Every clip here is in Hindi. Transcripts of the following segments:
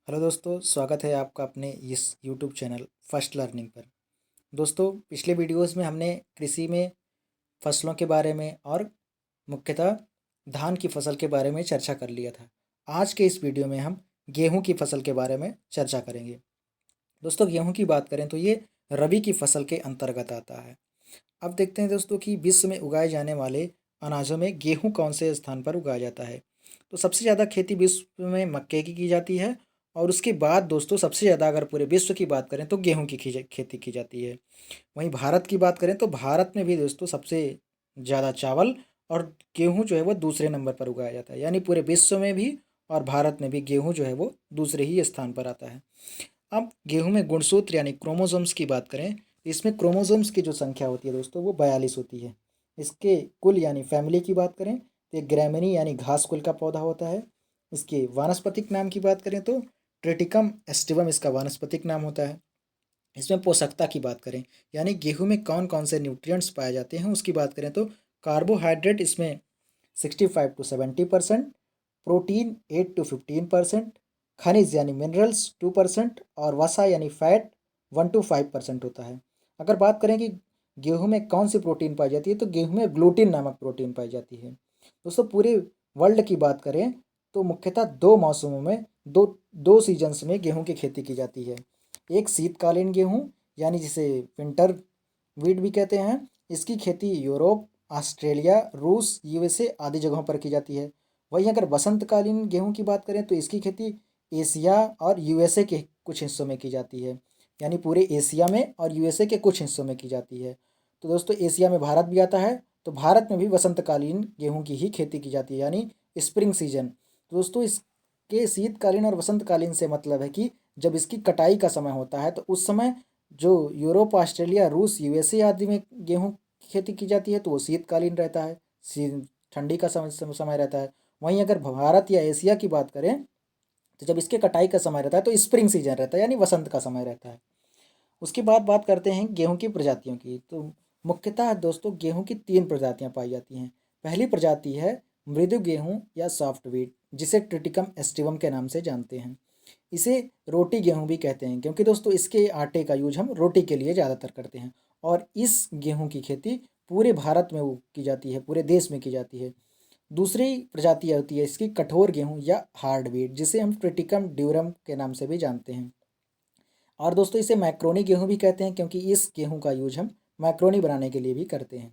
हेलो दोस्तों, स्वागत है आपका अपने इस यूट्यूब चैनल फर्स्ट लर्निंग पर। दोस्तों, पिछले वीडियोस में हमने कृषि में फसलों के बारे में और मुख्यतः धान की फसल के बारे में चर्चा कर लिया था। आज के इस वीडियो में हम गेहूं की फसल के बारे में चर्चा करेंगे। दोस्तों, गेहूं की बात करें तो ये रबी की फसल के अंतर्गत आता है। अब देखते हैं दोस्तों कि विश्व में उगाए जाने वाले अनाजों में गेहूं कौन से स्थान पर उगाया जाता है। तो सबसे ज़्यादा खेती विश्व में मक्के की जाती है और उसके बाद दोस्तों सबसे ज़्यादा अगर पूरे विश्व की बात करें तो गेहूं की खेती की जाती है। वहीं भारत की बात करें तो भारत में भी दोस्तों सबसे ज़्यादा चावल और गेहूं जो है वो दूसरे नंबर पर उगाया जाता है। यानी पूरे विश्व में भी और भारत में भी गेहूं जो है वो दूसरे ही स्थान पर आता है। अब गेहूं में गुणसूत्र यानी क्रोमोसोम्स की बात करें, इसमें क्रोमोसोम्स की जो संख्या होती है दोस्तों वो 42 होती है। इसके कुल यानी फैमिली की बात करें तो एक ग्रैमिनी यानी घास कुल का पौधा होता है। इसके वानस्पतिक नाम की बात करें तो ट्रिटिकम एस्टिवम इसका वानस्पतिक नाम होता है। इसमें पोषकता की बात करें यानी गेहूं में कौन कौन से न्यूट्रिएंट्स पाए जाते हैं उसकी बात करें तो कार्बोहाइड्रेट इसमें 65 to 70%, प्रोटीन 8 to 15%, खनिज यानी मिनरल्स 2% और वसा यानी फैट 1 to 5% होता है। अगर बात करें कि गेहूं में कौन सी प्रोटीन पाई जाती है तो गेहूं में ग्लूटिन नामक प्रोटीन पाई जाती है। दोस्तों, पूरे वर्ल्ड की बात करें तो मुख्यतः दो मौसमों में दो दो सीजन्स में गेहूं की खेती की जाती है। एक शीतकालीन गेहूं यानी जिसे विंटर वीट भी कहते हैं, इसकी खेती यूरोप, ऑस्ट्रेलिया, रूस, यूएसए आदि जगहों पर की जाती है। वहीं अगर वसंतकालीन गेहूं की बात करें तो इसकी खेती एशिया और यूएसए के कुछ हिस्सों में की जाती है। यानी पूरे एशिया में और यूएसए के कुछ हिस्सों में की जाती है। तो दोस्तों, एशिया में भारत भी आता है, तो भारत में भी वसंतकालीन गेहूं की ही खेती की जाती है यानी स्प्रिंग सीजन। तो दोस्तों, इसके शीतकालीन और वसंतकालीन से मतलब है कि जब इसकी कटाई का समय होता है तो उस समय जो यूरोप, ऑस्ट्रेलिया, रूस, यूएसए आदि में गेहूं की खेती की जाती है तो वो शीतकालीन रहता है, ठंडी का समय रहता है। वहीं अगर भारत या एशिया की बात करें तो जब इसके कटाई का समय रहता है तो स्प्रिंग सीजन रहता है यानी वसंत का समय रहता है। उसके बाद बात करते हैं गेहूं की प्रजातियों की। तो मुख्यतः दोस्तों गेहूं की 3 प्रजातियां पाई जाती हैं। पहली प्रजाति है मृदु गेहूं या सॉफ्ट व्हीट, जिसे ट्रिटिकम एस्टिवम के नाम से जानते हैं। इसे रोटी गेहूं भी कहते हैं क्योंकि दोस्तों इसके आटे का यूज हम रोटी के लिए ज़्यादातर करते हैं। और इस गेहूं की खेती पूरे भारत में की जाती है, पूरे देश में की जाती है। दूसरी प्रजाति होती है इसकी कठोर गेहूं या हार्ड व्हीट, जिसे हम ट्रिटिकम ड्यूरम के नाम से भी जानते हैं। और दोस्तों इसे मैक्रोनी गेहूं भी कहते हैं क्योंकि इस गेहूं का यूज हम मैक्रोनी बनाने के लिए भी करते हैं।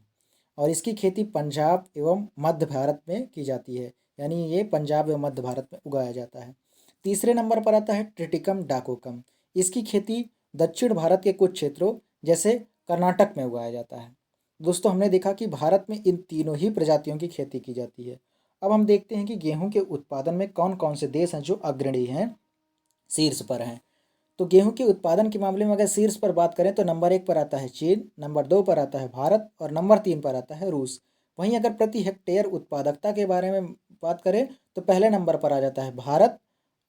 और इसकी खेती पंजाब एवं मध्य भारत में की जाती है, यानी ये पंजाब एवं मध्य भारत में उगाया जाता है। तीसरे नंबर पर आता है ट्रिटिकम डाकोकम। इसकी खेती दक्षिण भारत के कुछ क्षेत्रों जैसे कर्नाटक में उगाया जाता है। दोस्तों, हमने देखा कि भारत में इन तीनों ही प्रजातियों की खेती की जाती है। अब हम देखते हैं कि गेहूं के उत्पादन में कौन कौन से देश हैं जो अग्रणी हैं, शीर्ष पर हैं। तो गेहूं के उत्पादन के मामले में अगर शीर्ष पर बात करें तो नंबर 1 पर आता है चीन, नंबर 2 पर आता है भारत और नंबर 3 पर आता है रूस। वहीं अगर प्रति हेक्टेयर उत्पादकता के बारे में बात करें तो पहले नंबर पर आ जाता है भारत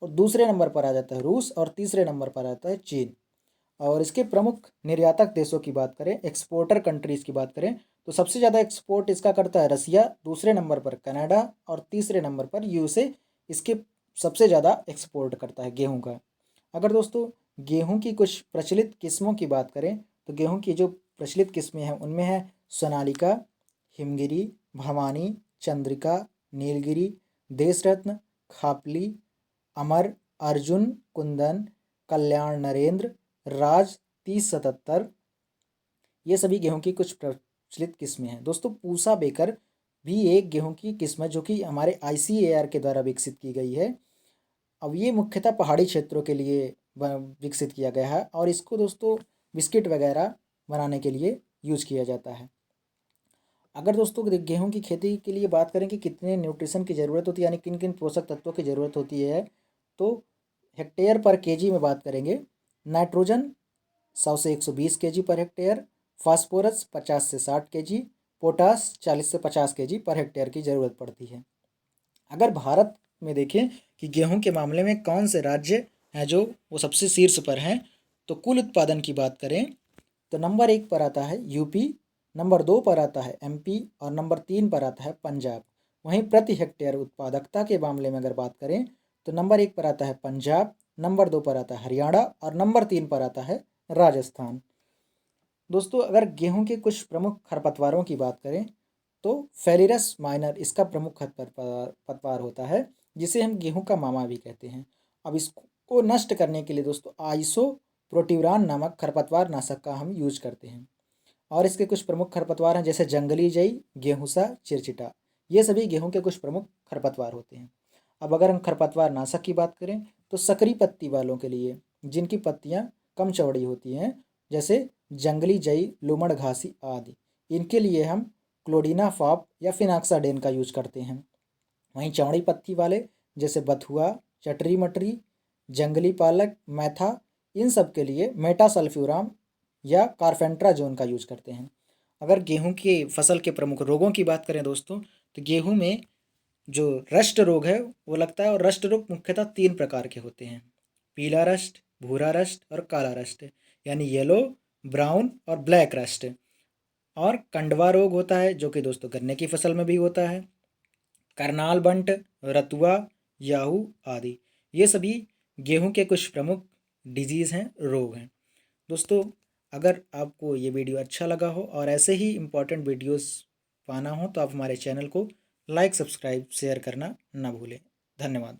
और दूसरे नंबर पर आ जाता है रूस और तीसरे नंबर पर आता है चीन। और इसके प्रमुख निर्यातक देशों की बात करें, एक्सपोर्टर कंट्रीज़ की बात करें, तो सबसे ज़्यादा एक्सपोर्ट इसका करता है रसिया, दूसरे नंबर पर कनाडा और तीसरे नंबर पर यूएसए इसके सबसे ज़्यादा एक्सपोर्ट करता है गेहूं का। अगर दोस्तों गेहूं की कुछ प्रचलित किस्मों की बात करें तो गेहूं की जो प्रचलित किस्में हैं उनमें है सोनालिका, हिमगिरी, भवानी, चंद्रिका, नीलगिरी, देशरत्न, खापली, अमर, अर्जुन, कुंदन, कल्याण नरेंद्र, राज 3077, ये सभी गेहूं की कुछ प्रचलित किस्में हैं। दोस्तों, पूसा बेकर भी एक गेहूं की किस्म है जो कि हमारे आईसीएआर के द्वारा विकसित की गई है। अब ये मुख्यतः पहाड़ी क्षेत्रों के लिए विकसित किया गया है और इसको दोस्तों बिस्किट वगैरह बनाने के लिए यूज किया जाता है। अगर दोस्तों गेहूं की खेती के लिए बात करें कि कितने न्यूट्रिशन की ज़रूरत होती है यानी किन किन पोषक तत्वों की ज़रूरत होती है, तो हेक्टेयर पर केजी में बात करेंगे, नाइट्रोजन 100 से 120 केजी पर हेक्टेयर, फास्फोरस 50 से 60 केजी, पोटास 40 से 50 केजी पर हेक्टेयर की ज़रूरत पड़ती है। अगर भारत में देखें कि गेहूं के मामले में कौन से राज्य हैं जो वो सबसे शीर्ष पर हैं, तो कुल उत्पादन की बात करें तो नंबर 1 पर आता है यूपी, नंबर 2 पर आता है एमपी और नंबर 3 पर आता है पंजाब। वहीं प्रति हेक्टेयर उत्पादकता के मामले में अगर बात करें तो नंबर 1 पर आता है पंजाब, नंबर 2 पर आता है हरियाणा और नंबर 3 पर आता है राजस्थान। दोस्तों अगर गेहूं के कुछ प्रमुख खरपतवारों की बात करें तो फेलिरस माइनर इसका प्रमुख खरपतवार होता है, जिसे हम गेहूं का मामा भी कहते हैं। अब इसको नष्ट करने के लिए दोस्तों आइसो प्रोट्यूरान नामक खरपतवार नाशक का हम यूज करते हैं। और इसके कुछ प्रमुख खरपतवार हैं जैसे जंगली जई, गेहूंसा, चिरचिटा। ये सभी गेहूं के कुछ प्रमुख खरपतवार होते हैं। अब अगर हम खरपतवार नाशक की बात करें तो सकरी पत्ती वालों के लिए, जिनकी पत्तियां कम चौड़ी होती हैं, जैसे जंगली जई, लुमड़ घासी आदि, इनके लिए हम क्लोडिनाफॉप या फिनाक्साडेन का यूज करते हैं। वहीं चौड़ी पत्ती वाले जैसे बथुआ, चटरी मटरी, जंगली पालक, मैथा, इन सब के लिए मेटासल्फ्यूराम या कारफेंट्राजोन का यूज करते हैं। अगर गेहूं की फसल के प्रमुख रोगों की बात करें दोस्तों तो गेहूं में जो रस्ट रोग है वो लगता है, और रस्ट रोग मुख्यतः 3 प्रकार के होते हैं: पीला रस्ट, भूरा रस्ट और काला रस्ट, यानी येलो, ब्राउन और ब्लैक रस्ट। और कंडवा रोग होता है जो कि दोस्तों गन्ने की फसल में भी होता है, करनाल बंट, रतुआ, याहू आदि, ये सभी गेहूं के कुछ प्रमुख डिजीज़ हैं, रोग हैं। दोस्तों अगर आपको ये वीडियो अच्छा लगा हो और ऐसे ही इम्पोर्टेंट वीडियोस पाना हो तो आप हमारे चैनल को लाइक, सब्सक्राइब, शेयर करना ना भूलें। धन्यवाद।